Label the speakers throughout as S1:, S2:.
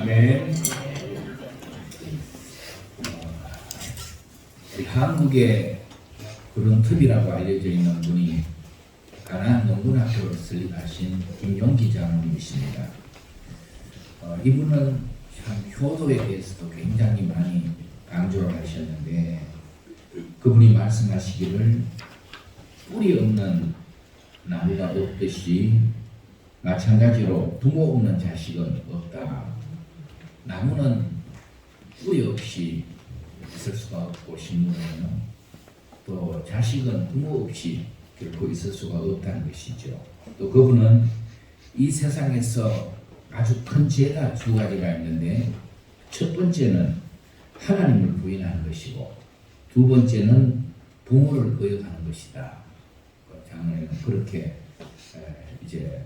S1: 아멘. 한국의 그런톱이라고 알려져 있는 분이 가나안 농군학교를 설립하신 김용기 장로님이십니다. 이분은 참 효도에 대해서도 굉장히 많이 강조를 하셨는데, 그분이 말씀하시기를 뿌리 없는 나무가 없듯이 마찬가지로 부모 없는 자식은 없다. 나무는 뿌리 없이 있을 수가 없고, 식물은요, 또 자식은 부모 없이 결코 있을 수가 없다는 것이죠. 또 그분은 이 세상에서 아주 큰 죄가 두 가지가 있는데, 첫 번째는 하나님을 부인하는 것이고, 두 번째는 부모를 거역하는 것이다. 장로님은 그렇게 이제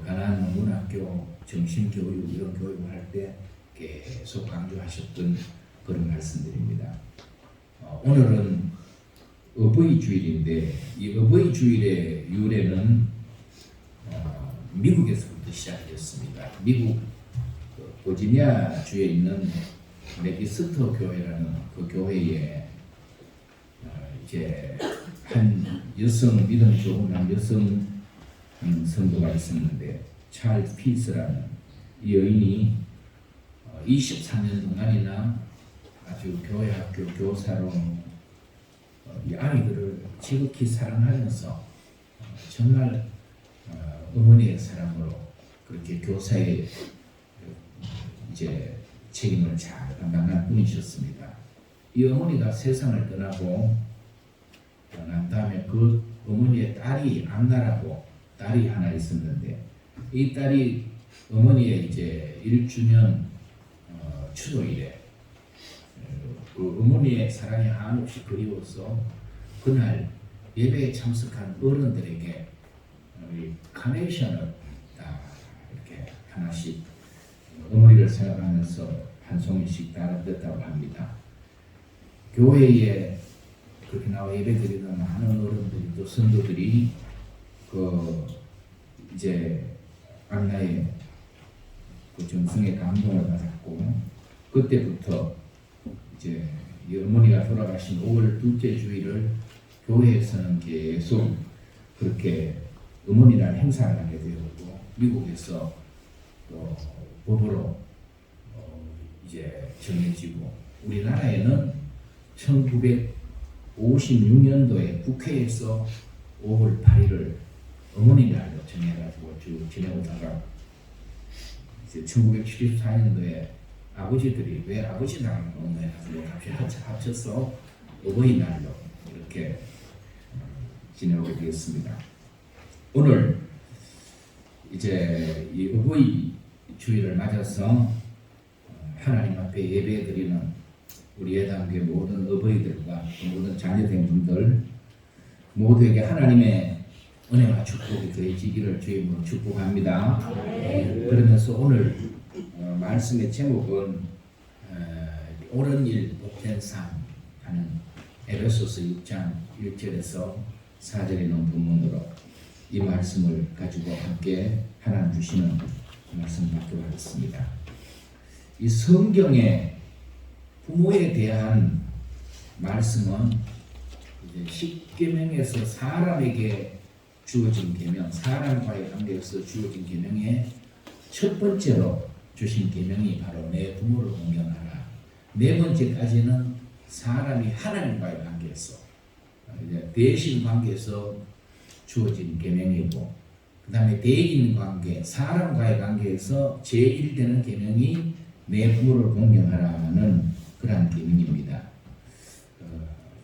S1: 가나안 농군학교 정신교육 이런 교육을 할 때 계속 강조하셨던 그런 말씀들입니다. 오늘은 어버이 주일인데, 이 어버이 주일의 유래는 미국에서부터 시작되었습니다. 미국 버지니아 주에 있는 메디스터 교회라는 그 교회에 이제 한 여성, 믿음 좋은 한 여성 성도가 있었는데, 찰스 피스라는 이 여인이 24년 동안이나 아주 교회 학교 교사로 이 아이들을 지극히 사랑하면서 정말 어머니의 사랑으로 그렇게 교사의 이제 책임을 잘 감당한 분이셨습니다. 이 어머니가 세상을 떠나고 난 다음에 그 어머니의 딸이 안나라고 딸이 하나 있었는데, 이 딸이 어머니의 이제 1주년 추도일에 그 어머니의 사랑이 한없이 그리워서 그날 예배에 참석한 어른들에게 카네이션을 다 이렇게 하나씩 어머니를 생각하면서 한 송이씩 따라듣다고 합니다. 교회에 그렇게 나와 예배드리던 많은 어른들이 또 성도들이 그 이제 안나의 그 정성에 감동을 받았고, 그때부터 이제 이 어머니가 돌아가신 5월 둘째 주일을 교회에서는 계속 그렇게 어머니날 행사를 하게 되었고, 미국에서 또 법으로 이제 정해지고, 우리나라에는 1956년도에 국회에서 5월 8일을 어머니날로 정해가지고 쭉 지내오다가 이제 1974년도에 아버지들이 왜 아버지날을 해가지고 갑자기 합쳐서 어버이날로 이렇게 지내오게 되었습니다. 오늘 이제 이 어버이 주일을 맞아서 하나님 앞에 예배드리는 우리 예당교회 모든 어버이들과 모든 자녀된 분들 모두에게 하나님의 은혜와 축복이 더해지기를 주임으로 축복합니다. 그러면서 오늘 말씀의 제목은 옳은 일 복된 삶 하는 에베소서 6장 1절에서 4절에 있는 본문으로 이 말씀을 가지고 함께 하나님 주시는 말씀 받도록 하겠습니다. 이 성경의 부모에 대한 말씀은 이제 십계명에서 사람에게 주어진 계명, 사람과의 관계에서 주어진 계명의 첫 번째로 주신 계명이 바로 내 부모를 공경하라. 네 번째까지는 사람이 하나님과의 관계에서 이제 대신 관계에서 주어진 계명이고, 그 다음에 대인 관계, 사람과의 관계에서 제1되는 계명이 내 부모를 공경하라는 그러한 계명입니다.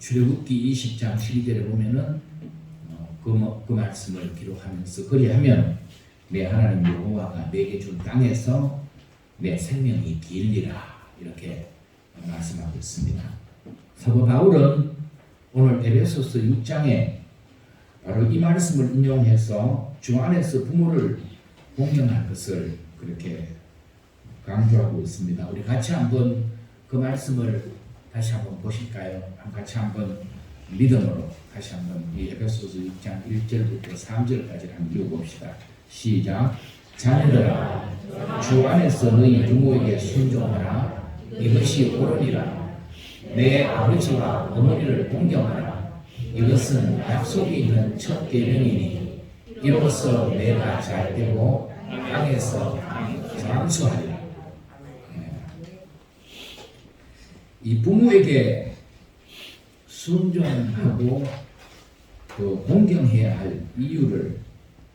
S1: 출애굽기 20장 12절에 보면은 그 말씀을 기록하면서 그리하면 내 하나님 여호와가 내게 준 땅에서 내 생명이 길리라 이렇게 말씀하고 있습니다. 사도 바울은 오늘 에베소서 6장에 바로 이 말씀을 인용해서 주 안에서 부모를 공경할 것을 그렇게 강조하고 있습니다. 우리 같이 한번 그 말씀을 다시 한번 보실까요? 같이 한번 믿음으로 다시 한번 이 에베소서 6장 1절부터 3절까지 한번 읽어봅시다. 시작. 자녀들아 주 안에서 너희 부모에게 순종하라. 이것이 옳으니라. 내 아버지와 어머니를 공경하라. 이것은 약속이 있는 첫 계명이니 이로써 내가 잘되고 땅에서 장수하리라. 이 부모에게 순종하고 또 공경해야 할 이유를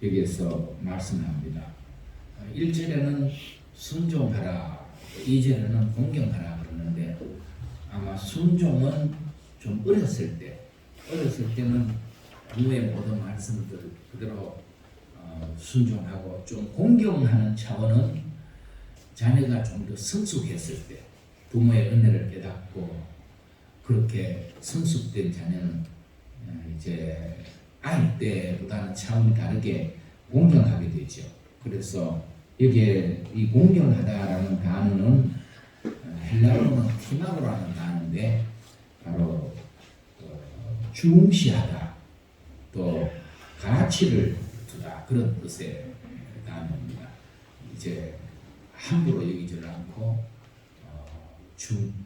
S1: 여기에서 말씀합니다. 1절에는 순종하라, 2절에는 공경하라 그러는데 아마 순종은 좀 어렸을 때는 부모의 모든 말씀들 그대로 순종하고 좀 공경하는 차원은 자녀가 좀 더 성숙했을 때 부모의 은혜를 깨닫고 그렇게 성숙된 자녀는 이제 아이 때보다는 차원이 다르게 공경하게 되죠. 그래서 여기에 이 공경하다라는 단어는 헬라어로는 티마고라는 단어인데 바로 중시하다 또 가치를 두다 그런 뜻의 단어입니다. 이제 함부로 여기지 않고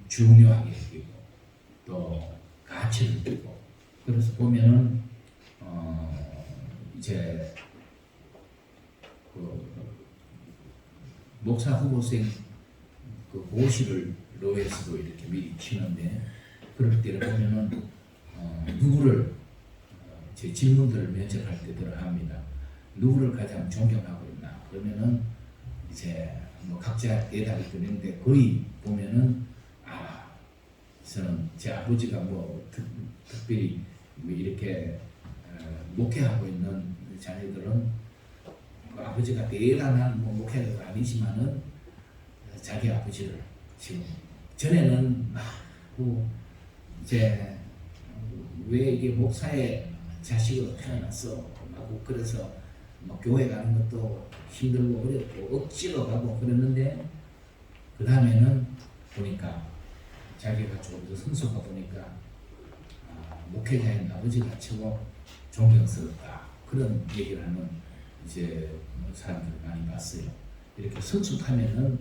S1: 중요하게 여기고 또 가치를 두고 그래서 보면은 이제 그 목사 후보생 그 고시를 로에서도 이렇게 미리 치는데 그럴 때를 보면은 누구를 제 질문들을 면접할 때 들어갑니다. 누구를 가장 존경하고 있나? 그러면은 이제 뭐 각자 대답이 드는데 거의 보면은 저는 제 아버지가 뭐 특별히 뭐 이렇게 목회하고 있는 자녀들은 그 아버지가 대단한 뭐 목회자가 아니지만은 자기 아버지를 지금 전에는 이제 왜 이게 목사의 자식으로 태어났어 하고 그래서 뭐 교회 가는 것도 힘들고 어렵고 억지로 가고 그랬는데 그 다음에는 보니까 자기가 좀 더 성숙하다 보니까 목회자인 아버지가 최고 존경스럽다 그런 얘기를 하는 이제 사람들을 많이 봤어요. 이렇게 성숙하면은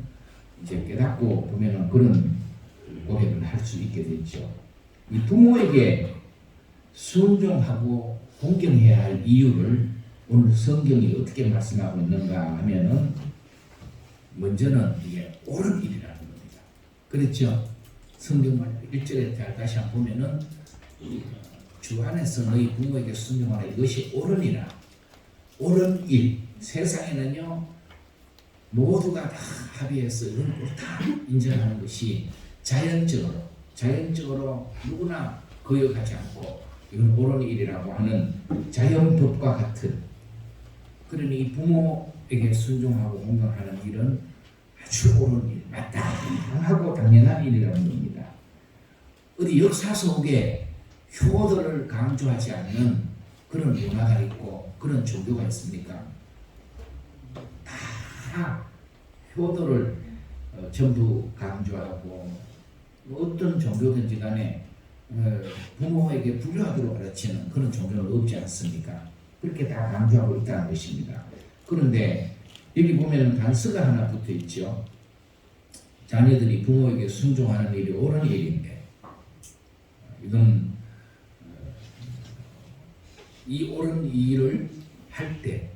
S1: 이제 깨닫고 보면은 그런 고백을 할 수 있게 되죠. 이 부모에게 순종하고 공경해야 할 이유를 오늘 성경이 어떻게 말씀하고 있는가 하면은 먼저는 이게 옳은 일이라는 겁니다. 그렇죠? 성경 말 1절에 다시 한번 보면은 주 안에서 너희 부모에게 순종하라 이것이 옳으니라. 옳은 일. 세상에는요 모두가 다 합의해서 이건 옳다 인정하는 것이 자연적으로 누구나 거역하지 않고 이건 옳은 일이라고 하는 자연법과 같은 그러니 이 부모에게 순종하고 공경하는 일은 아주 옳은 일, 마땅하고 당연한 일이라는 겁니다. 어디 역사 속에 효도를 강조하지 않는 그런 문화가 있고 그런 종교가 있습니까? 다 효도를 전부 강조하고 어떤 종교든지 간에 부모에게 불효하도록 가르치는 그런 종교는 없지 않습니까? 그렇게 다 강조하고 있다는 것입니다. 그런데 여기 보면 단서가 하나 붙어 있죠. 자녀들이 부모에게 순종하는 일이 옳은 일인데 이건 이 옳은 일을 할 때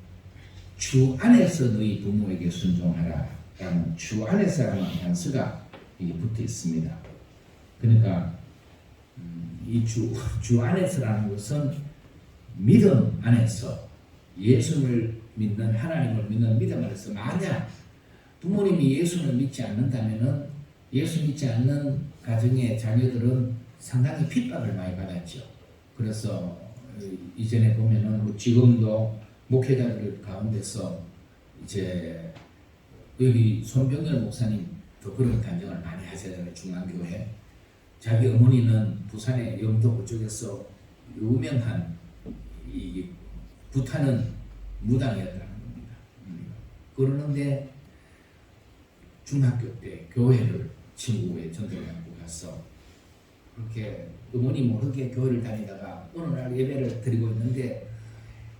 S1: 주 안에서 너희 부모에게 순종하라 라는 주 안에서라는 단서가 여기 붙어 있습니다. 그러니까 이 주 안에서라는 것은 믿음 안에서 예수를 믿는 하나님을 믿는 믿음 안에서 만약 부모님이 예수를 믿지 않는다면은 예수 믿지 않는 가정의 자녀들은 상당히 핍박을 많이 받았죠. 그래서 이전에 보면은 뭐 지금도 목회자들 가운데서 이제 여기 손병열 목사님도 그런 단정을 많이 하잖아요. 중앙교회. 자기 어머니는 부산의 영도 그쪽에서 유명한 이 부타는 무당이었다는 겁니다. 그러는데 중학교 때 교회를 친구의 전도를 하고 가서 그렇게 어머니 모르게 교회를 다니다가 어느 날 예배를 드리고 있는데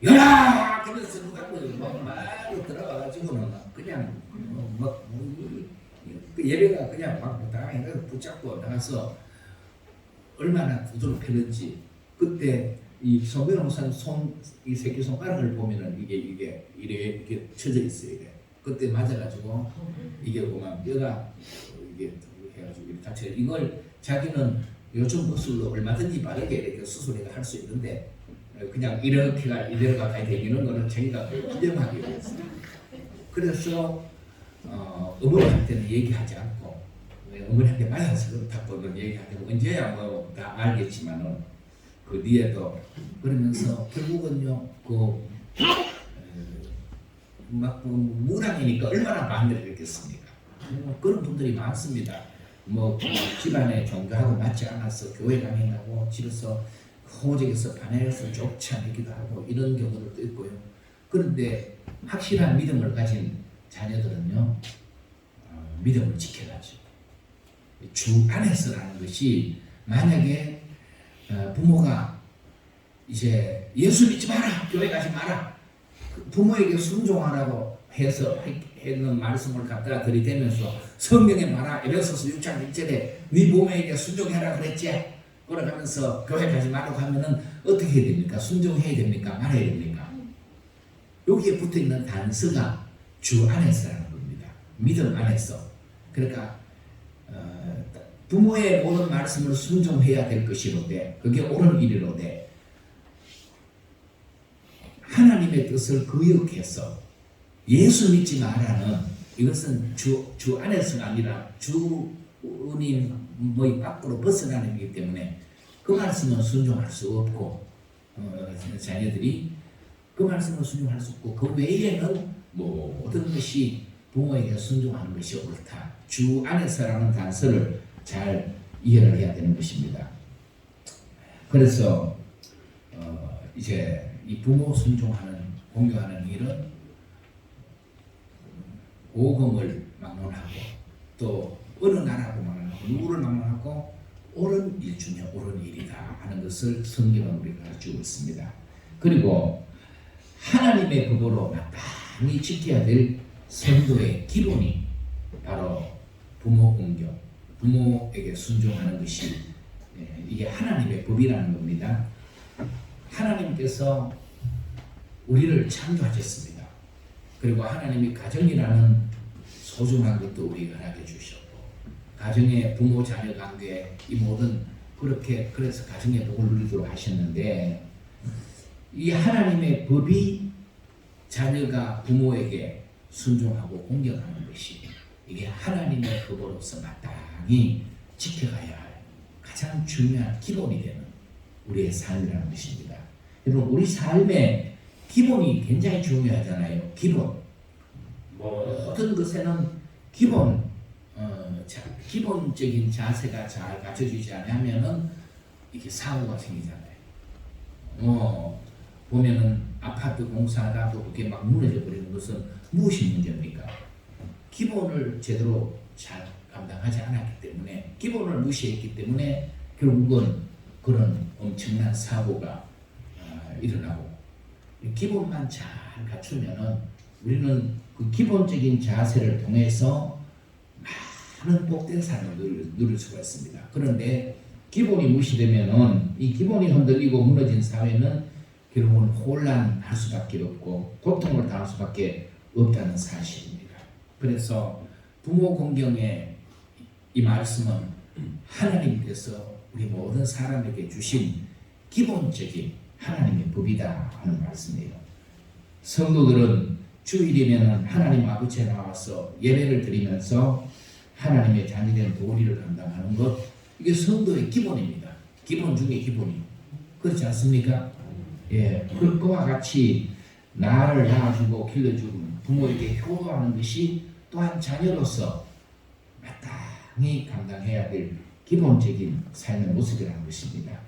S1: 야! 그래서 누가 막 들어가가지고는 그냥 그 예배가 그냥 막 당해서 붙잡고 나가서 얼마나 두드러 펴는지. 그때 이 송병호 목사님 이 새끼 손가락을 보면은 이게 이렇게 쳐져 있어요. 이게. 그때 맞아가지고 이게 보면 뼈가 이게 해가지고 이렇게 다쳐. 이걸 자기는 요즘 기술로 얼마든지 빠르게 이렇게 수술해가 할 수 있는데 그냥 이렇게가 이대로가 가야 되는 거는 자기가 부정하기 위해서. 그래서 어머니한테는 얘기하지 않고 어머니한테 맞아서 그렇다고는 얘기하지 않고 언제야 뭐 다 알겠지만은 그 뒤에도 그러면서 결국은요 막 무당이니까 얼마나 반대를 했겠습니까? 그런 분들이 많습니다. 뭐 집안에 종교하고 맞지 않아서 교회 다닌다고 집에서 호적에서 반해서 좋지 않기도 하고 이런 경우들도 있고요. 그런데 확실한 믿음을 가진 자녀들은요 믿음을 지켜야죠. 주 안에서라는 것이 만약에 부모가 이제 예수 믿지 마라, 교회 가지 마라, 부모에게 순종하라고 해서 했는 말씀을 갖다가 들이대면서 성경에 말하 에베소서 6장 1절에 네 부모에게 순종해라 그랬지? 그러면서 교회 가지 말라고 하면은 어떻게 해야 됩니까? 순종해야 됩니까? 말아야 됩니까? 여기에 붙어 있는 단서가 주 안에서라는 겁니다. 믿음 안에서. 그러니까 부모의 모든 말씀을 순종해야 될 것이로되 그게 옳은 일이로되 하나님의 뜻을 거역해서 예수 믿지 마라는 이것은 주 안에서가 아니라 주님 뭐 밖으로 벗어나는 것이기 때문에 그 말씀은 순종할 수 없고 자녀들이 그 말씀을 순종할 수 없고 그 외에는 모든 것이 부모에게 순종하는 것이 옳다. 주 안에서라는 단서를 잘 이해를 해야 되는 것입니다. 그래서 이제 이 부모 순종하는 공경하는 일은 복음을 막론하고 또 어느 나라고 막론하고 누구를 막론하고 옳은 일 중에 옳은 일이다 하는 것을 성경은 우리가 가르치고 있습니다. 그리고 하나님의 법으로 마땅히 지켜야 될 성도의 기본이 바로 부모 공경, 부모에게 순종하는 것이 이게 하나님의 법이라는 겁니다. 하나님께서 우리를 창조하셨습니다. 그리고 하나님이 가정이라는 소중한 것도 우리가 허락해 주셨고 가정의 부모 자녀 관계 이 모든 그렇게 그래서 가정의 복을 누리도록 하셨는데 이 하나님의 법이 자녀가 부모에게 순종하고 공경하는 것이 이게 하나님의 법으로서 마땅히 지켜가야 할 가장 중요한 기본이 되는 우리의 삶이라는 것입니다. 여러분 우리 삶의 기본이 굉장히 중요하잖아요. 기본 모든 것에는 기본적인 자세가 잘 갖춰지지 않으면은 이게 사고가 생기잖아요. 보면은 아파트 공사하다도 그게 막 무너져 버리는 것은 무엇이 문제입니까? 기본을 제대로 잘 감당하지 않았기 때문에 기본을 무시했기 때문에 결국은 그런 엄청난 사고가 일어나고 기본만 잘 갖추면은 우리는 그 기본적인 자세를 통해서 많은 복된 삶을 누릴 수가 있습니다. 그런데 기본이 무시되면은 이 기본이 흔들리고 무너진 사회는 결국은 혼란할 수밖에 없고 고통을 당할 수밖에 없다는 사실입니다. 그래서 부모 공경의 이 말씀은 하나님께서 우리 모든 사람에게 주신 기본적인 하나님의 법이다 하는 말씀이에요. 성도들은 주일이면 하나님 아버지에 나와서 예배를 드리면서 하나님의 자녀된 도리를 감당하는 것 이게 성도의 기본입니다. 기본 중에 기본이 그렇지 않습니까? 예, 그와 같이 나를 낳아주고 길러주고 부모에게 효도하는 것이 또한 자녀로서 마땅히 감당해야 될 기본적인 삶의 모습이라는 것입니다.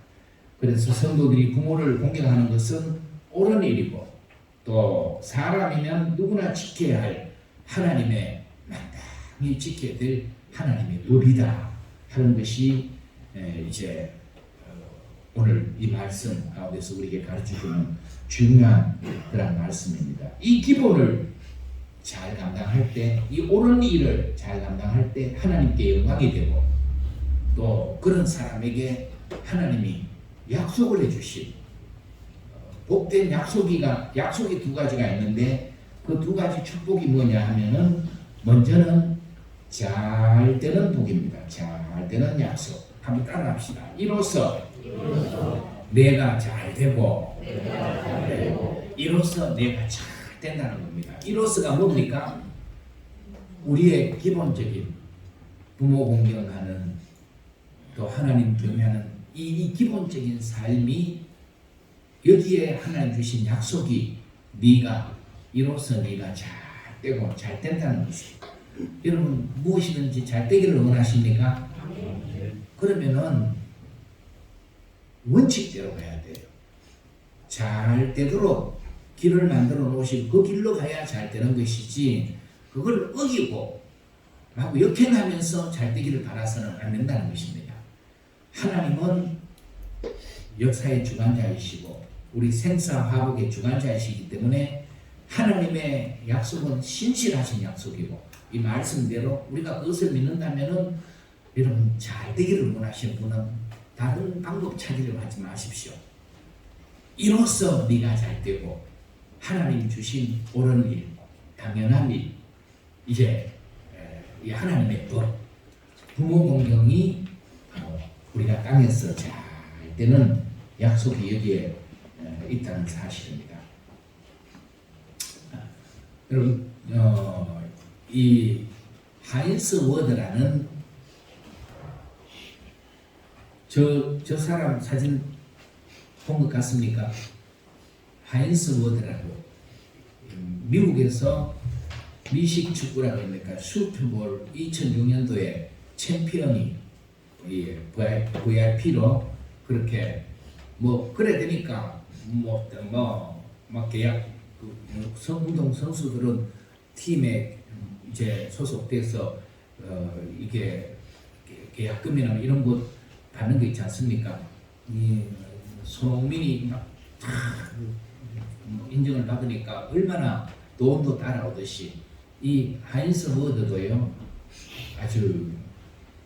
S1: 그래서 성도들이 부모를 공경하는 것은 옳은 일이고 또 사람이면 누구나 지켜야 할 하나님의 마땅히 지켜야 될 하나님의 법이다 하는 것이 이제 오늘 이 말씀 가운데서 우리에게 가르쳐주는 중요한 그런 말씀입니다. 이 기본을 잘 감당할 때, 이 옳은 일을 잘 감당할 때 하나님께 영광이 되고, 또 그런 사람에게 하나님이 약속을 해주신 복된 약속이 두 가지가 있는데, 그 두 가지 축복이 뭐냐 하면은, 먼저는 잘 되는 복입니다. 잘 되는 약속. 한번 따라합시다. 이로써 내가 잘 되고, 이로써 내가 잘 된다는 겁니다. 이로써가 뭡니까? 우리의 기본적인 부모 공경하는, 또 하나님 경외하는 이 기본적인 삶이, 여기에 하나님 주신 약속이 이로써 네가 잘 되고 잘 된다는 것입니다. 여러분 무엇이든지 잘 되기를 원하십니까? 그러면은 원칙대로 가야 돼요. 잘 되도록 길을 만들어 놓으신 그 길로 가야 잘 되는 것이지, 그걸 어기고 하고 역행하면서 잘 되기를 바라서는 안 된다는 것입니다. 하나님은 역사의 주관자이시고 우리 생사 화복의 주관자이시기 때문에 하나님의 약속은 신실하신 약속이고, 이 말씀대로 우리가 그것을 믿는다면은, 여러분 잘 되기를 원하시는 분은 다른 방법 찾으려고 하지 마십시오. 이로써 네가 잘 되고 하나님 주신 옳은 일, 당연한 일, 이제 이 하나님의 법, 부모 공경이 우리가 땅에서 잘 되는 약속이 여기에 있다는 사실입니다. 여러분, 이 하인스 워드라는 저 사람 사진 본 것 같습니까? 하인스 워드라고, 미국에서 미식 축구라고 합니까? 슈퍼볼 2006년도에 챔피언이 VIP로 그렇게 그래 되니까 막 계약, 운동 선수들은 팀에 이제 소속돼서 이게 계약금이나 이런 거 받는 거 있지 않습니까? 이 손흥민이 막 인정을 받으니까 얼마나 돈도 따라오듯이, 이 하인스 워드도요, 아주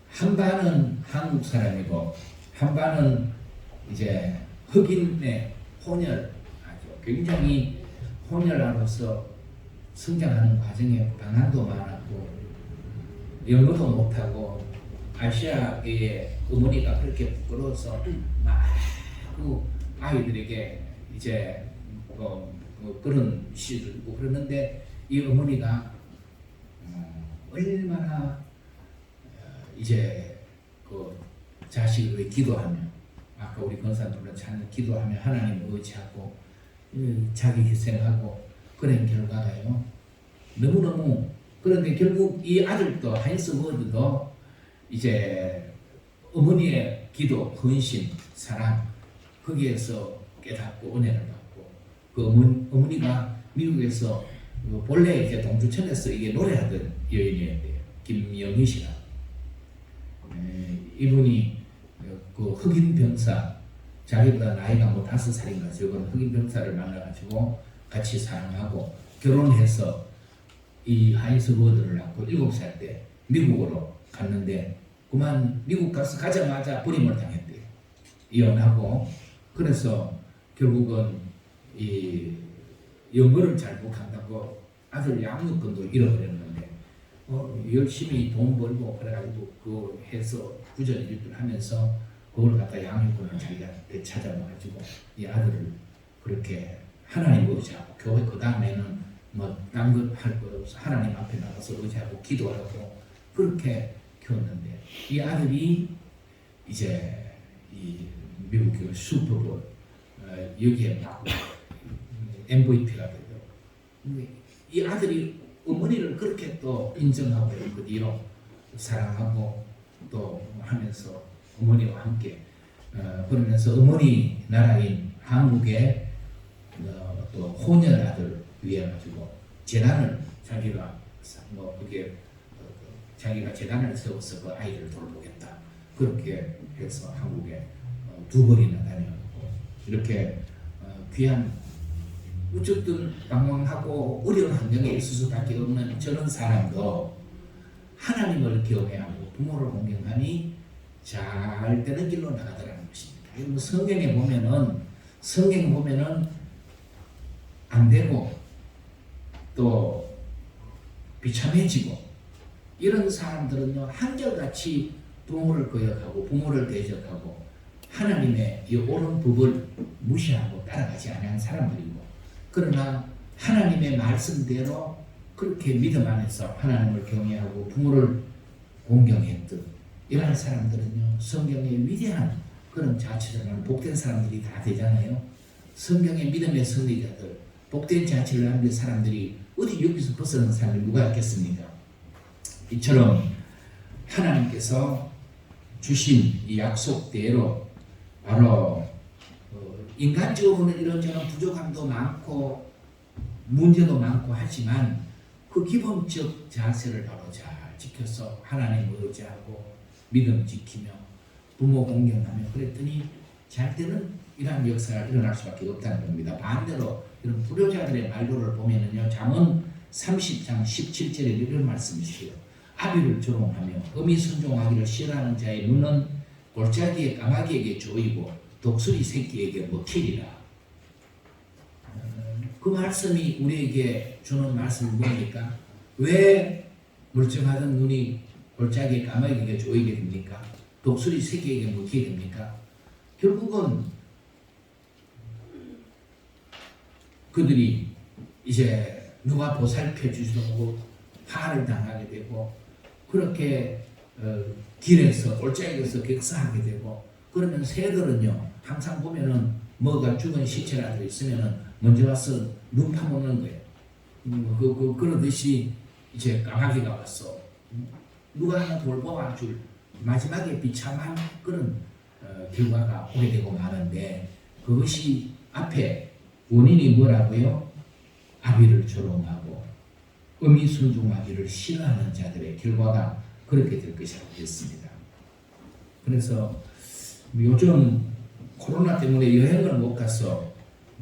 S1: 한 반은 한국 사람이고 한 반은 이제 흑인의 혼혈, 아주 굉장히 혼혈아로서 성장하는 과정에 방황도 많았고 영어도 못하고, 아시아계의 어머니가 그렇게 부끄러워서 막 그 아이들에게 이제 그런 시를 읽고 그러는데, 이 어머니가 얼마나 이제 그 자식을 위해 기도하며, 아까 우리 권사님들은 참 기도하며 하나님 의지하고 자기 희생하고 그런 결과가요, 너무너무. 그런데 결국 이 아들도, 하인스 워드도 이제 어머니의 기도, 헌신, 사랑, 거기에서 깨닫고 은혜를 받고, 그 어머니가 미국에서 본래 이제 동두천에서 이게 노래하던 여인이었대요. 김영희 씨가. 이분이 그 흑인 병사, 자기보다 나이가 5살인가 적은 흑인 병사를 만나가지고 같이 사랑하고 결혼해서 이 하인스 워드를 낳고 7살 때 미국으로 갔는데, 그만 미국 가서 가자마자 버림을 당했대요. 이혼하고. 그래서 결국은 이 영어를 잘 못한다고 아들 양육권도 잃어버렸는데, 열심히 돈 벌고 그래가지고 그거 해서 부전일주를 하면서 그걸 갖다 양육권을 자기가 되찾아와가지고 이 아들을 그렇게 하나님 의지하고, 교회 그 다음에는 딴 것 할 거 없어 하나님 앞에 나가서 의지하고 기도하고 그렇게 키웠는데, 이 아들이 이제 이 미국 그 슈퍼볼 여기에 막 MVP가 되고, 이 아들이 어머니를 그렇게 또 인정하고 그 뒤로 사랑하고 또 하면서 어머니와 함께 그러면서 어머니 나라인 한국의 또 혼혈 아들 위해 가지고 재단을 자기가 그게 자기가 재단을 세워서 그 아이를 돌보겠다, 그렇게 해서 한국에 두 벌이나 다녀오고 이렇게 귀한 어쨌든 방황하고 어려운 환경에 있을 수밖에 없는 저런 사람도 하나님을 경외하고 부모를 공경하니 잘 되는 길로 나가더라는 것입니다. 그리고 성경에 보면은 안 되고 또 비참해지고 이런 사람들은요 한결같이 부모를 거역하고 부모를 대적하고 하나님의 이 옳은 법을 무시하고 따라가지 않은 사람들이고, 그러나 하나님의 말씀대로 그렇게 믿음 안에서 하나님을 경외하고 부모를 공경했던 이러한 사람들은요 성경의 위대한 그런 자치를 하는 복된 사람들이 다 되잖아요. 성경의 믿음의 승리자들, 복된 자치를 하는 사람들이 어디 여기서 벗어난 사람이 누가 있겠습니까? 이처럼 하나님께서 주신 이 약속대로 바로 인간적으로는 이런저런 부족함도 많고 문제도 많고 하지만 그 기본적 자세를 바로 잘 지켜서 하나님을 의지하고 믿음 지키며 부모 공경하며 그랬더니 잘 되는 이러한 역사가 일어날 수밖에 없다는 겁니다. 반대로 이런 불효자들의 말도를 보면은요 잠언 30장 17절에 이런 말씀이시요. 아비를 조롱하며 음이 순종하기를 싫어하는 자의 눈은 골짜기의 까마귀에게 조이고 독수리 새끼에게 먹히리라. 그 말씀이 우리에게 주는 말씀이 뭡니까? 왜 멀쩡하던 눈이 골짜기의 까마귀에게 조이게 됩니까? 독수리 새끼에게 먹히게 됩니까? 결국은 그들이 이제 누가 보살펴 주지도 않고 화를 당하게 되고 그렇게 길에서 골짜기에서 객사하게 되고, 그러면 새들은요 항상 보면은 뭐가 죽은 시체라도 있으면은 먼저 와서 눈 파먹는 거예요. 그러듯이 이제 까마귀가 왔어 누가 하나 돌보아 줄 마지막에 비참한 그런 결과가 오게 되고 마는데, 그것이 앞에 원인이 뭐라고요? 아비를 조롱하고 음이 순종하기를 싫어하는 자들의 결과가 그렇게 될 것이라고 했습니다. 그래서 요즘 코로나 때문에 여행을 못 가서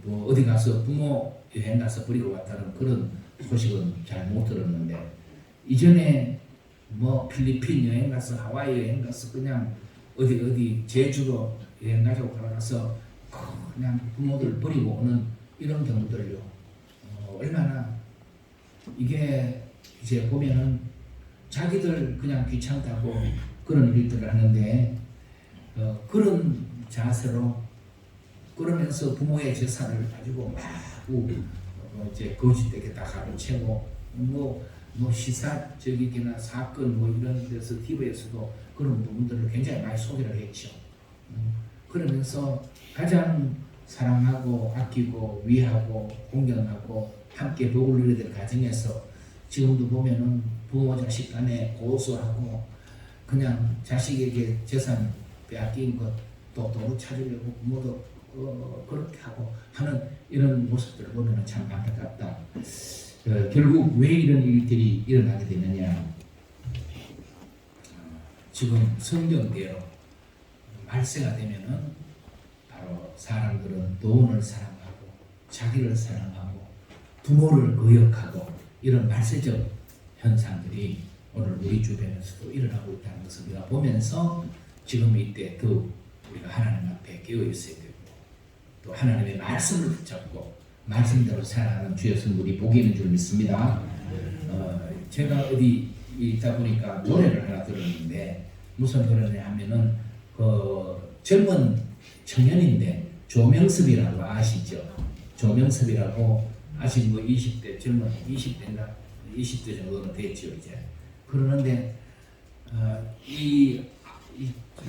S1: 뭐 어디 가서 부모 여행 가서 버리고 왔다는 그런 소식은 잘 못 들었는데, 이전에 뭐 필리핀 여행 가서 하와이 여행 가서 그냥 어디 제주도 여행 가지고 가서 그냥 부모들 버리고 오는 이런 경우들요 얼마나 이게 이제 보면은 자기들 그냥 귀찮다고 그런 일들을 하는데 그런 자세로 그러면서 부모의 재산을 가지고 막 이제 거짓되게 다 가로채고 뭐 시사적이거나 사건 뭐 이런 데서 TV에서도 그런 부분들을 굉장히 많이 소개를 했죠. 그러면서 가장 사랑하고 아끼고 위하고 공경하고 함께 복을 누려야 될 가정에서 지금도 보면은 부모 자식 간에 고소하고 그냥 자식에게 재산 빼앗긴 것 또 도로 찾으려고 부모도 그렇게 하고 하는 이런 모습들을 보면 참 안타깝다. 결국 왜 이런 일들이 일어나게 되느냐? 지금 성경대로 말세가 되면은 바로 사람들은 돈을 사랑하고 자기를 사랑하고 부모를 거역하고 이런 말세적 현상들이 오늘 우리 주변에서도 일어나고 있다는 것을 우리가 보면서 지금 이때 더욱 우리가 하나님 앞에 깨어 있어야 되고 또 하나님의 말씀을 붙잡고 말씀대로 살아가는 주의 성물이 복이 있는 줄 믿습니다. 제가 어디 있다 보니까 노래를 하나 들었는데 무슨 노래냐 하면은 그 젊은 청년인데 조명섭이라고 아시죠? 조명섭이라고 아직 뭐 20대 젊은 20대인가 20대 정도는 됐죠 이제. 그러는데 이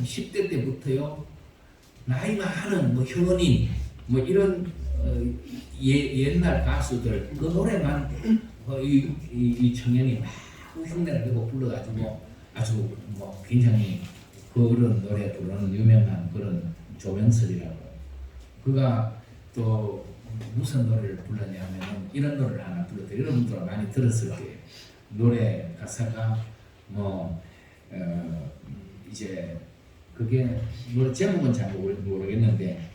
S1: 10대 때부터요 나이 많은 뭐 현인 뭐 이런 옛날 가수들 그 노래만 이 청년이 막 흉내를 내고 불러가지고 아주 뭐 굉장히 그런 노래 부르는 유명한 그런 조명섭이라고. 그가 또 무슨 노래를 불렀냐면은 이런 노래를 하나 불렀대. 여러분들 많이 들었을 거예요. 노래 가사가 뭐 이제 그게 뭐 제목은 잘 모르겠는데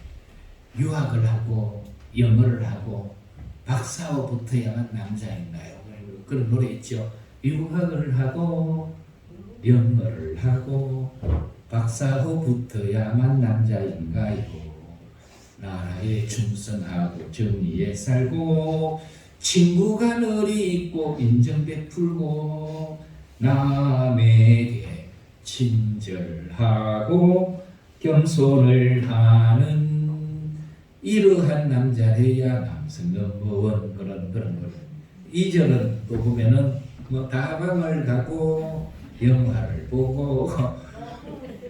S1: 유학을 하고 영어를 하고 박사와 붙어야만 남자인가요? 그런 노래 있죠. 유학을 하고 영어를 하고 박사호 붙어야만 남자인가요? 나라에 충성하고 정의에 살고 친구가 널이 있고 인정 베풀고 남에게 친절하고 겸손을 하는 이러한 남자래야 남성 넘버원 그런 노래. 2절은 또 보면은 뭐 다방을 가고 영화를 보고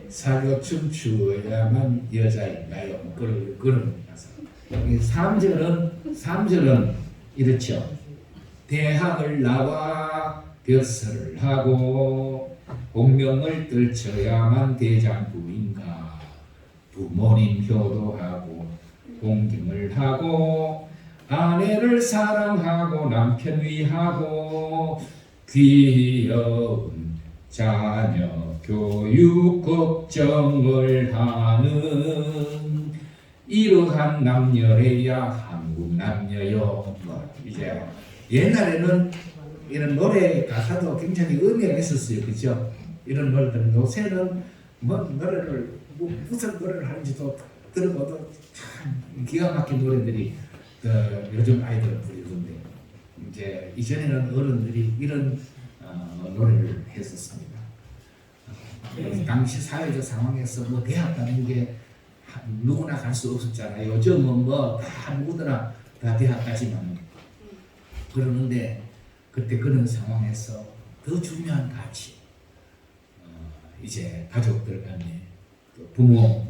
S1: 사교 춤추어야만 여자인가요? 그런 가사. 3절은 이렇죠. 대학을 나와 벼슬을 하고 공명을 떨쳐야만 대장부인가. 부모님 효도하고 공경을 하고 아내를 사랑하고 남편 위하고 귀여운 자녀 교육 걱정을 하는 이러한 남녀래야 한국 남녀요. 이제 옛날에는 이런 노래 가사도 굉장히 의미가 있었어요, 그죠? 이런 노래들 요새는 뭐 노래를 무슨 노래를 하는지도 들어봐도 참 기가 막힌 노래들이 요즘 아이들은 부르던데 이제 이전에는 어른들이 이런 노래를 했었습니다. 당시 사회적 상황에서 뭐 대학 가는 게 누구나 갈 수 없었잖아요. 요즘은 뭐 다 누구나 다 대학 가지만 그러는데 그때 그런 상황에서 더 중요한 가치 이제 가족들 간에 부모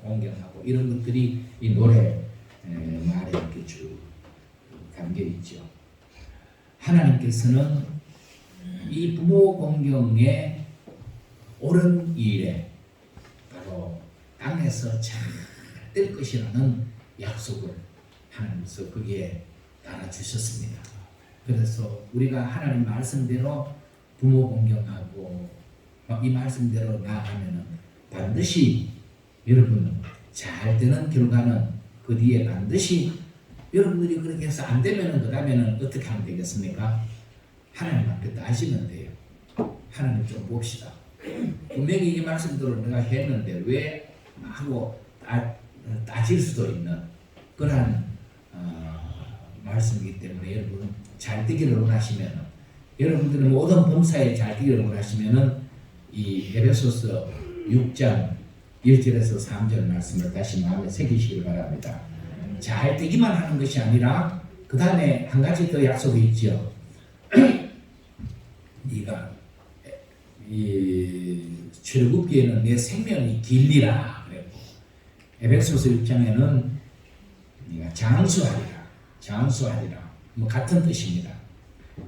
S1: 공경하고 이런 것들이 이 노래 말에 이렇게 쭉 담겨 있죠. 하나님께서는 이 부모 공경의 옳은 일에 바로 땅에서 잘 될 것이라는 약속을 하나님께서 거기에 달아주셨습니다. 그래서 우리가 하나님 말씀대로 부모 공경하고 이 말씀대로 나아가면 반드시 여러분 잘 되는 결과는 그 뒤에 반드시 여러분들이 그렇게 해서 안 되면은 그 다음에는 어떻게 하면 되겠습니까? 하나님 앞에 따지면 돼요. 하나님 좀 봅시다. 분명히 이 말씀대로 내가 했는데 왜 하고 따질 수도 있는 그러한 말씀이기 때문에 여러분 잘 되기를 원하시면 여러분들은 모든 범사에 잘 되기를 원하시면은 이 에베소서 6장 1절에서 3절 말씀을 다시 마음에 새기시길 바랍니다. 잘 되기만 하는 것이 아니라 그 다음에 한 가지 더 약속이 있죠. 네가 이 출애굽기에는 내 생명이 길리라 그랬고 에베소서 6장에는 네가 장수하리라 뭐 같은 뜻입니다.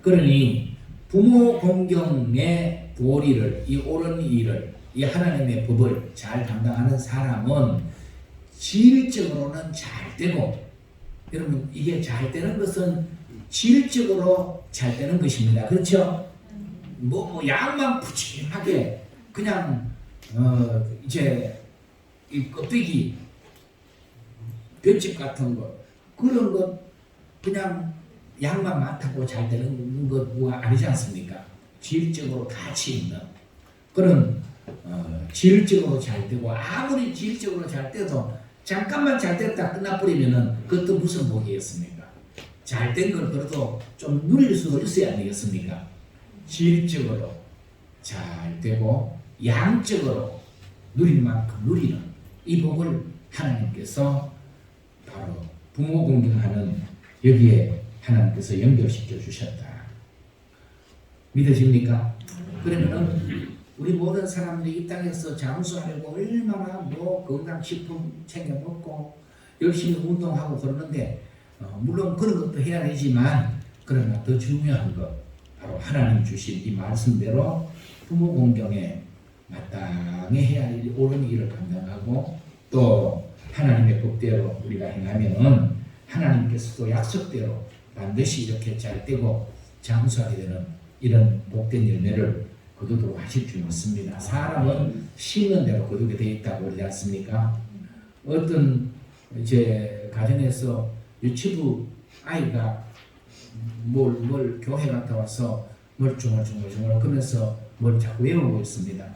S1: 그러니 부모 공경의 도리를 이 옳은 일을 이 하나님의 법을 잘 감당하는 사람은 질적으로는 잘 되고 여러분 이게 잘 되는 것은 질적으로 잘 되는 것입니다. 그렇죠? 뭐 양만 푸짐하게 그냥 이제 이 껍데기 볏짚 같은 거 그런 것 그냥 양만 많다고 잘 되는 것 아니지 않습니까? 질적으로 가치 있는 그런 질적으로 잘 되고 아무리 질적으로 잘 돼도 잠깐만 잘 됐다 끝나버리면은 그것도 무슨 복이겠습니까? 잘 된 걸 그래도 좀 누릴 수도 있어야 아니겠습니까? 질적으로 잘 되고 양적으로 누릴 만큼 누리는 이 복을 하나님께서 바로 부모 공경하는 여기에 하나님께서 연결시켜 주셨다. 믿어집니까? 그러면은 우리 모든 사람들이 이 땅에서 장수하려고 얼마나 뭐 건강식품 챙겨 먹고 열심히 운동하고 그러는데 물론 그런 것도 해야 되지만 그러나 더 중요한 것 바로 하나님 주신 이 말씀대로 부모 공경에 마땅히 해야 할 옳은 일을 감당하고 또 하나님의 법대로 우리가 행하면은 하나님께서도 약속대로 반드시 이렇게 잘 되고 장수하게 되는 이런 복된 열매를 거두도록 하실 줄 믿습니다. 사람은 심는 대로 거두게 되어 있다고 그러지 않습니까? 어떤 제 가정에서 유치부 아이가 뭘 교회 갔다 와서 뭘 중얼중얼 그러면서 뭘 자꾸 외우고 있습니다.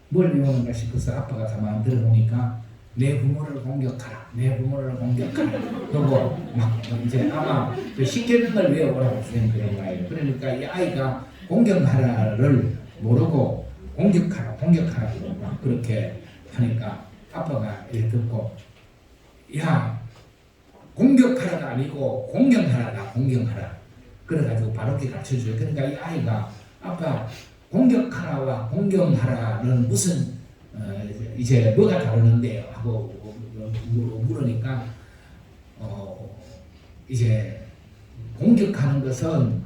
S1: 뭘 외우는가 싶어서 아빠가 가만 들어보니까 내 부모를 공격하라, 내 부모를 공격하라. 그리고 막 이제 아마 신계명을 외워보라고 쓰는 그런 거예요. 그러니까 이 아이가 공격하라를 모르고 공격하라 막 그렇게 하니까 아빠가 이렇게 듣고 야 공격하라가 아니고 공경하라다 공경하라. 그래가지고 바로게 가르쳐줘요. 그러니까 이 아이가 아빠 공격하라와 공경하라는 무슨 이제 뭐가 다르는데 하고 물으니까 이제 공격하는 것은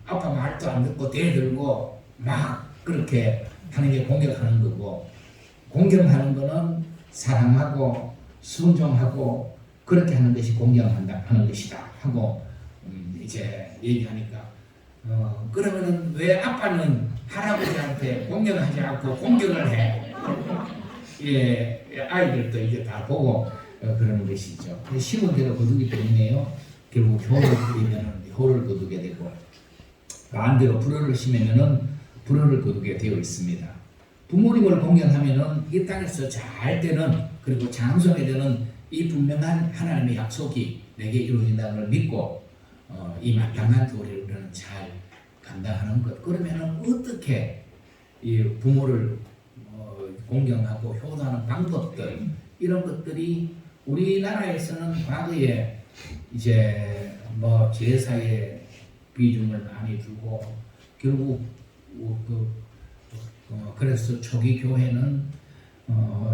S1: 아빠 말도 안 듣고 대들고 막 그렇게 하는 게 공격하는 거고 공경하는 거는 사랑하고 순종하고 그렇게 하는 것이 공경한다 하는 것이다 하고 이제 얘기하니까 그러면은 왜 아빠는 할아버지한테 공경하지 않고 공격을 해? 예, 아이들도 이제 다 보고 그러는 것이죠. 심은 대로 거두기 때문에요. 결국 효를 부리면 효를 거두게 되고 반대로 불효를 심으면은 불효를 거두게 되어 있습니다. 부모님을 공경하면은 이 땅에서 잘 되는 그리고 장성에 되는 이 분명한 하나님의 약속이 내게 이루어진다는 걸 믿고 이 마땅한 도리를 우리는 잘 감당하는 것. 그러면은 어떻게 이 부모를 공경하고 효도하는 방법들 이런 것들이 우리나라에서는 과거에 이제 뭐 제사에 비중을 많이 두고 결국 그래서 초기 교회는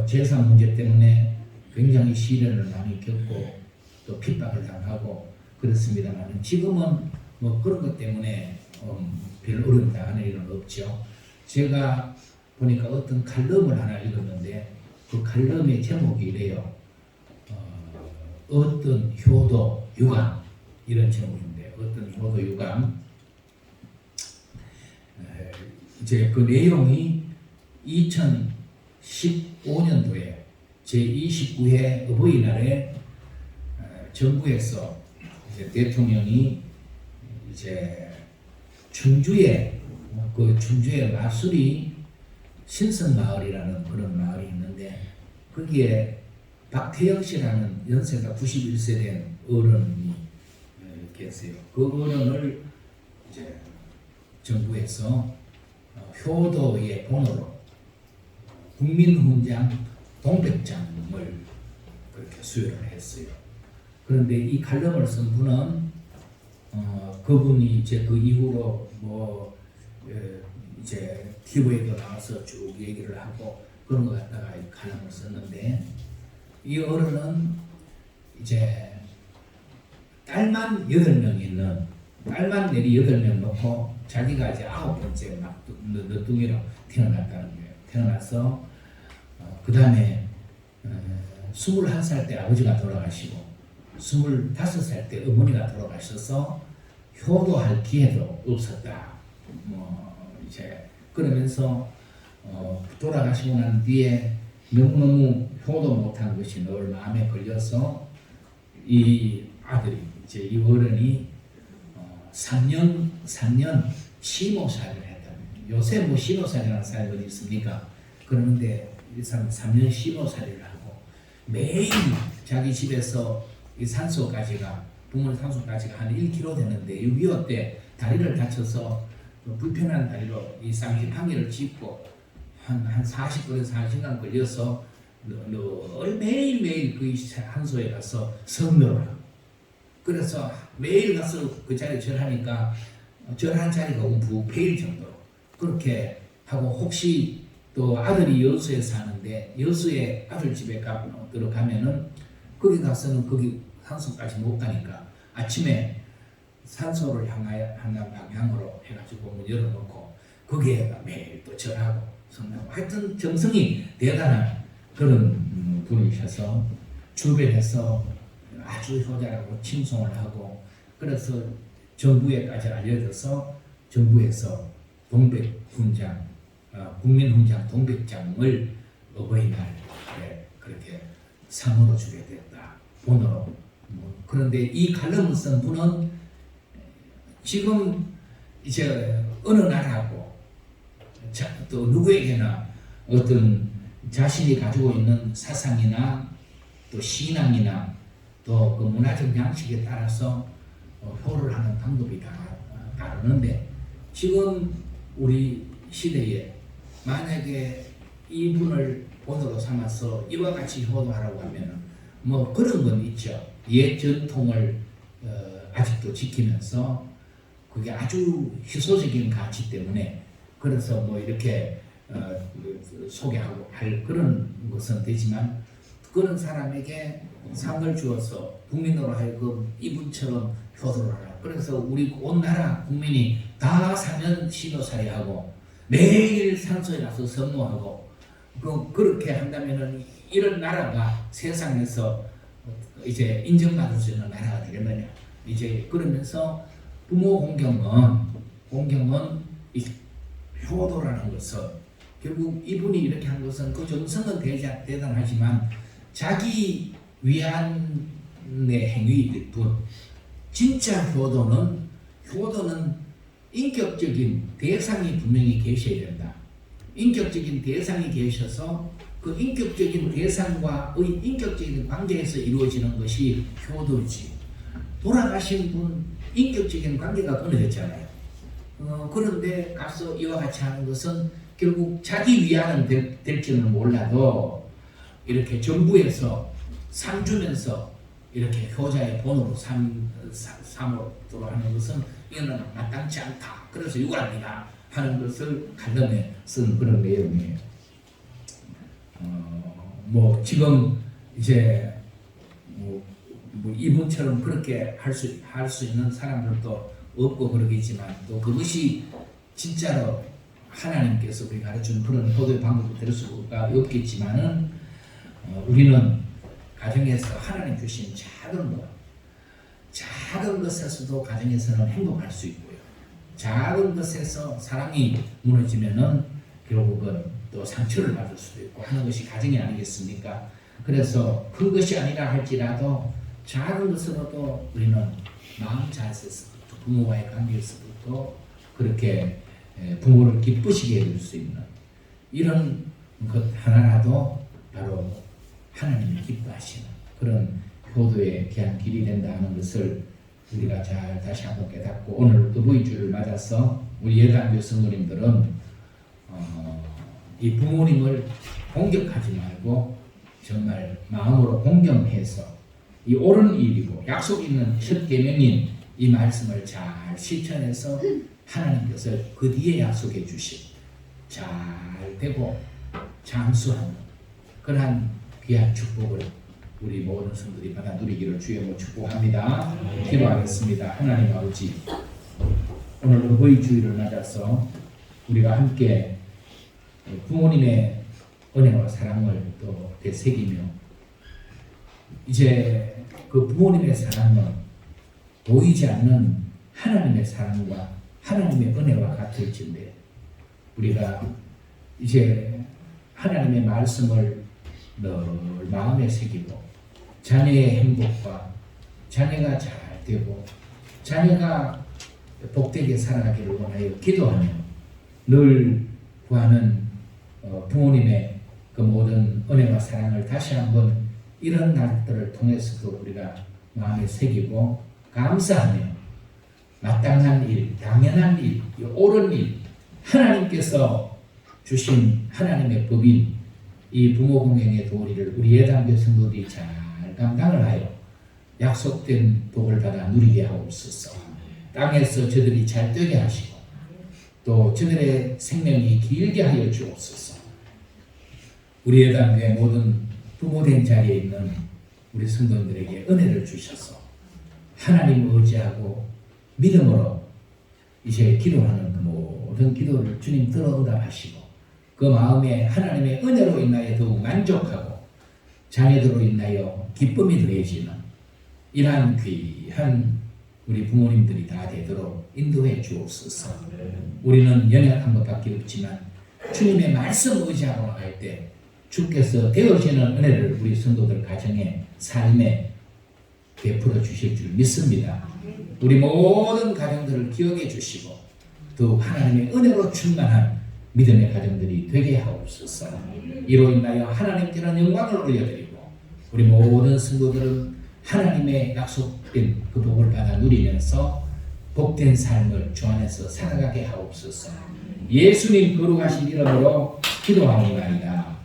S1: 제사 문제 때문에 굉장히 시련을 많이 겪고 또 핍박을 당하고 그렇습니다만 지금은 뭐 그런 것 때문에 별 어려움 당하는 일은 없죠. 제가 보니까 어떤 칼럼을 하나 읽었는데 그 칼럼의 제목이 이래요. 어떤 효도 유감 이런 제목인데 어떤 효도 유감 이제 그 내용이 2015년도에 제29회 어버이날에 정부에서 이제 대통령이 이제 충주에 마술이 신선마을이라는 그런 마을이 있는데 거기에 박태영 씨라는 연세가 91세 된 어른이 계세요. 그 어른을 이제 정부에서 효도의 본으로 국민훈장 동백장을 그렇게 수여를 했어요. 그런데 이 칼럼을 쓴 분은 그분이 이제 그 이후로 뭐 이제 TV에도 나와서 쭉 얘기를 하고 그런 거 갖다가 이 칼럼을 썼는데 이 어른은 이제 딸만 8명 있는 딸만 내리 8명 놓고 자기가 이제 9번째 막 늦둥이로 태어났다는 거예요. 태어나서 그 다음에 21살 때 아버지가 돌아가시고 25살 때 어머니가 돌아가셔서 효도할 기회도 없었다. 뭐 이제 그러면서 돌아가시고 난 뒤에 너무너무 효도 못한 것이 늘 마음에 걸려서 이 아들이 이제 이 어른이 3년 시모살이를 했다는 거예요. 요새 뭐 시모살이라는 사람이 어디 있습니까? 그러는데 이 사람 3년 시모살이를 하고 매일 자기 집에서 이 산소까지가 부모님 산소까지가 한 1km 되는데 6.25 때 다리를 다쳐서 불편한 다리로 이 쌍기 판기를 짚고 한 40분에서 1시간 걸려서 늘 매일매일 그 산소에 가서 성묘를 하고 그래서 매일 가서 그 자리에 절하니까 절한 자리가 움푹패일 정도로 그렇게 하고 혹시 또 아들이 여수에 사는데 여수에 아들 집에 들어가면은 거기 가서는 거기 산소까지 못 가니까 아침에 산소를 향하는 방향으로 해가지고 문 열어놓고 거기에 매일 또 절하고 성명하고 하여튼 정성이 대단한 그런 분이셔서 주변에서 아주 효자라고 칭송을 하고 그래서 정부에까지 알려져서 정부에서 동백훈장 국민훈장 동백장을 어버이날에 그렇게 상으로 주게 됐다. 본으로. 그런데 이 칼럼을 쓴 분은 지금 이제 어느 나라고 또 누구에게나 어떤 자신이 가지고 있는 사상이나 또 신앙이나 또 그 문화적 양식에 따라서 표를 하는 방법이 다 다르는데 지금 우리 시대에 만약에 이분을 본으로 삼아서 이와 같이 효도하라고 하면 뭐 그런 건 있죠. 옛 전통을 아직도 지키면서 그게 아주 희소적인 가치 때문에 그래서 뭐 이렇게 소개하고 할 그런 것은 되지만 그런 사람에게 상을 주어서 국민으로 하여금 이분처럼 효도를 하라. 그래서 우리 온 나라 국민이 다 사면 신호살이하고 매일 산소에 가서 선무하고 그렇게 한다면은 이런 나라가 세상에서 이제 인정받을 수 있는 나라가 되겠느냐. 이제 그러면서 부모 공경은 이 효도라는 것은 결국 이분이 이렇게 한 것은 그 정성은 대단하지만 자기 위안의 행위일 뿐 진짜 효도는 인격적인 대상이 분명히 계셔야 된다. 인격적인 대상이 계셔서 그 인격적인 대상과의 인격적인 관계에서 이루어지는 것이 효도지. 돌아가신 분 인격적인 관계가 끊어졌잖아요. 그런데 가서 이와 같이 하는 것은 결국 자기 위안은 될지는 몰라도 이렇게 정부에서 상 주면서 이렇게 효자의 본으로 삼도록 하는 것은 이거는 마땅치 않다. 그래서 유감이다 하는 것을 칼럼에 쓴 그런 내용이에요. 뭐 지금 이제 뭐 이분처럼 그렇게 할 수 있는 사람들도 없고 그러겠지만 또 그것이 진짜로 하나님께서 우리 가르치는 그런 효도의 방법이 될 수가 없겠지만은 우리는 가정에서 하나님 주신 작은 것에서도 가정에서는 행복할 수 있고요. 작은 것에서 사랑이 무너지면은 결국은 또 상처를 받을 수도 있고 하는 것이 가정이 아니겠습니까? 그래서 큰 것이 아니라 할지라도 작은 것으로도 우리는 마음 자세에서부터 부모와의 관계에서부터 그렇게 부모를 기쁘시게 해줄 수 있는 이런 것 하나라도 바로 하나님이 기뻐하시는 그런 효도의 귀한 길이 된다 하는 것을 우리가 잘 다시 한번 깨닫고 오늘 어버이주를 맞아서 우리 예단교 성도님들은 이 부모님을 공격하지 말고 정말 마음으로 공경해서 이 옳은 일이고 약속 있는 첫 계명인 이 말씀을 잘 실천해서 하나님께서 그 뒤에 약속해 주신 잘 되고 장수하는 그러한 귀한 축복을 우리 모든 성도들이 받아 누리기를 주여 축복합니다. 기도하겠습니다. 하나님 아버지, 오늘 어버이 주일을 맞아서 우리가 함께 부모님의 은혜와 사랑을 또 되새기며 이제 그 부모님의 사랑은 보이지 않는 하나님의 사랑과 하나님의 은혜와 같을진데 우리가 이제 하나님의 말씀을 늘 마음에 새기고 자녀의 행복과 자녀가 잘 되고 자녀가 복되게 살아가기를 원하여 기도하며 늘 구하는 부모님의 그 모든 은혜와 사랑을 다시 한번 이런 날들을 통해서도 우리가 마음에 새기고 감사하며 마땅한 일, 당연한 일, 옳은 일, 하나님께서 주신 하나님의 법인 이 부모 공경의 도리를 우리 예단교 성도들이 잘 감당을 하여 약속된 복을 받아 누리게 하옵소서. 땅에서 저들이 잘 되게 하시고 또 저들의 생명이 길게 하여 주옵소서. 우리 예단교의 모든 부모된 자리에 있는 우리 성도들에게 은혜를 주셔서 하나님 의지하고 믿음으로 이제 기도하는 그 모든 기도를 주님 들어 응답하시고 그 마음에 하나님의 은혜로 인하여 더욱 만족하고 자녀들로 인하여 기쁨이 더해지는 이러한 귀한 우리 부모님들이 다 되도록 인도해 주옵소서. 우리는 연약한 것밖에 없지만 주님의 말씀 의지하고 나갈 때 주께서 되어지는 은혜를 우리 성도들 가정에 삶에 베풀어 주실 줄 믿습니다. 우리 모든 가정들을 기억해 주시고 또 하나님의 은혜로 충만한 믿음의 가정들이 되게 하옵소서. 이로 인하여 하나님께는 영광을 올려드리고 우리 모든 성도들은 하나님의 약속된 그 복을 받아 누리면서 복된 삶을 주 안에서 살아가게 하옵소서. 예수님 거룩하신 이름으로 기도하옵나이다.